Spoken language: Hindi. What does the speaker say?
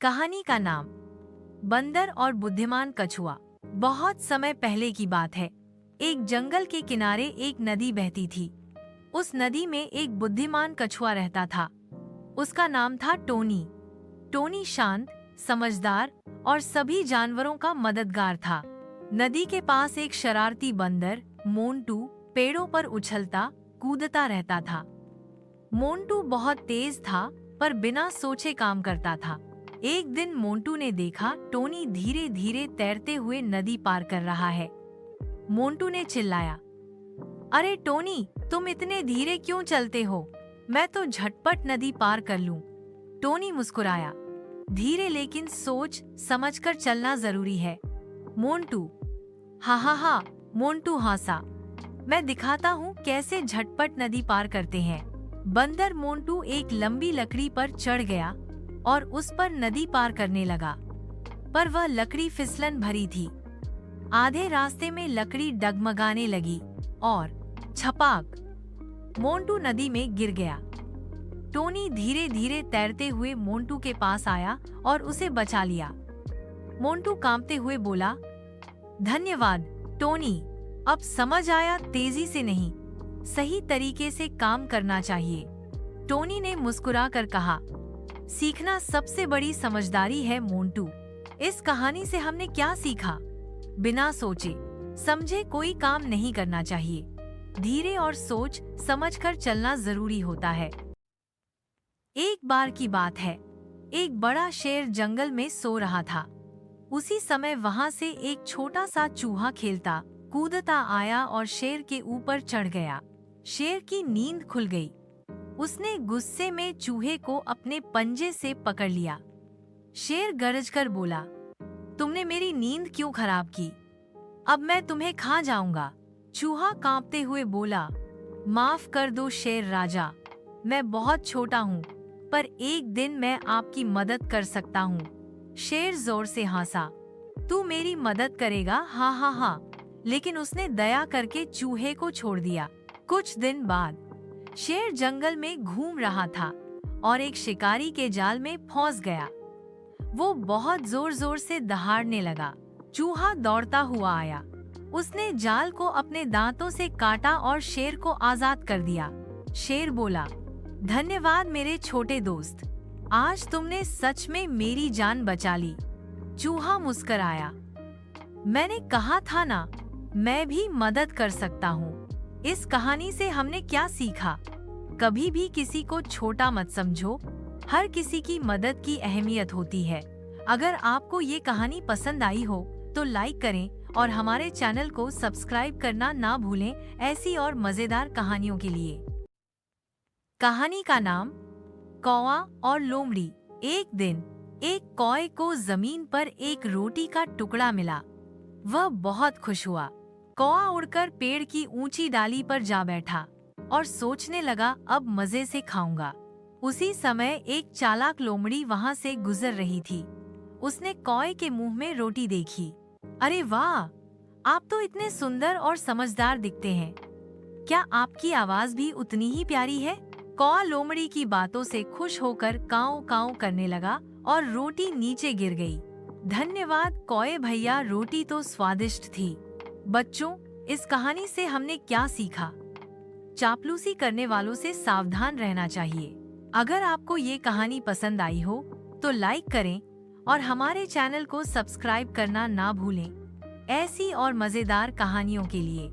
कहानी का नाम बंदर और बुद्धिमान कछुआ। बहुत समय पहले की बात है। एक जंगल के किनारे एक नदी बहती थी। उस नदी में एक बुद्धिमान कछुआ रहता था। उसका नाम था टोनी। टोनी शांत, समझदार और सभी जानवरों का मददगार था। नदी के पास एक शरारती बंदर मोंटू पेड़ों पर उछलता कूदता रहता था। मोंटू बहुत तेज था पर बिना सोचे काम करता था। एक दिन मोंटू ने देखा टोनी धीरे धीरे तैरते हुए नदी पार कर रहा है। मोंटू ने चिल्लाया, अरे टोनी, तुम इतने धीरे क्यों चलते हो? मैं तो झटपट नदी पार कर लूं। टोनी मुस्कुराया, धीरे लेकिन सोच समझकर चलना जरूरी है। मोंटू, हा हा हा, मोंटू हंसा, मैं दिखाता हूँ कैसे झटपट नदी पार करते हैं। बंदर मोंटू एक लंबी लकड़ी पर चढ़ गया और उस पर नदी पार करने लगा, पर वह लकड़ी फिसलन भरी थी। आधे रास्ते में लकड़ी डगमगाने लगी और छपाक, मोंटू नदी में गिर गया। टोनी धीरे धीरे तैरते हुए मोंटू के पास आया और उसे बचा लिया। मोंटू कांपते हुए बोला, धन्यवाद टोनी, अब समझ आया तेजी से नहीं, सही तरीके से काम करना चाहिए। टोनी ने मुस्कुराकर कहा, सीखना सबसे बड़ी समझदारी है मोंटू। इस कहानी से हमने क्या सीखा? बिना सोचे समझे कोई काम नहीं करना चाहिए। धीरे और सोच समझकर चलना जरूरी होता है। एक बार की बात है, एक बड़ा शेर जंगल में सो रहा था। उसी समय वहां से एक छोटा सा चूहा खेलता कूदता आया और शेर के ऊपर चढ़ गया। शेर की नींद खुल गई। उसने गुस्से में चूहे को अपने पंजे से पकड़ लिया। शेर गरजकर बोला, तुमने मेरी नींद क्यों खराब की? अब मैं तुम्हें खा जाऊंगा। चूहा कांपते हुए बोला, माफ कर दो शेर राजा, मैं बहुत छोटा हूँ, पर एक दिन मैं आपकी मदद कर सकता हूँ। शेर जोर से हंसा, तू मेरी मदद करेगा? हाँ हाँ हाँ। लेकिन उसने दया करके चूहे को छोड़ दिया। कुछ दिन बाद शेर जंगल में घूम रहा था और एक शिकारी के जाल में फंस गया। वो बहुत जोर जोर से दहाड़ने लगा। चूहा दौड़ता हुआ आया। उसने जाल को अपने दांतों से काटा और शेर को आजाद कर दिया। शेर बोला, धन्यवाद मेरे छोटे दोस्त, आज तुमने सच में मेरी जान बचा ली। चूहा मुस्कुराया, मैंने कहा था ना, मैं भी मदद कर सकता हूँ। इस कहानी से हमने क्या सीखा? कभी भी किसी को छोटा मत समझो, हर किसी की मदद की अहमियत होती है। अगर आपको ये कहानी पसंद आई हो तो लाइक करें और हमारे चैनल को सब्सक्राइब करना ना भूलें ऐसी और मजेदार कहानियों के लिए। कहानी का नाम कौवा और लोमड़ी। एक दिन एक कौवे को जमीन पर एक रोटी का टुकड़ा मिला। वह बहुत खुश हुआ। कौवा उड़कर पेड़ की ऊंची डाली पर जा बैठा और सोचने लगा, अब मजे से खाऊंगा। उसी समय एक चालाक लोमड़ी वहां से गुजर रही थी। उसने कौवे के मुंह में रोटी देखी। अरे वाह, आप तो इतने सुंदर और समझदार दिखते हैं। क्या आपकी आवाज भी उतनी ही प्यारी है? कौवा लोमड़ी की बातों से खुश होकर काऊ काऊ करने लगा और रोटी नीचे गिर गई। धन्यवाद कौवे भैया, रोटी तो स्वादिष्ट थी। बच्चों, इस कहानी से हमने क्या सीखा? चापलूसी करने वालों से सावधान रहना चाहिए। अगर आपको ये कहानी पसंद आई हो तो लाइक करें और हमारे चैनल को सब्सक्राइब करना ना भूलें ऐसी और मजेदार कहानियों के लिए।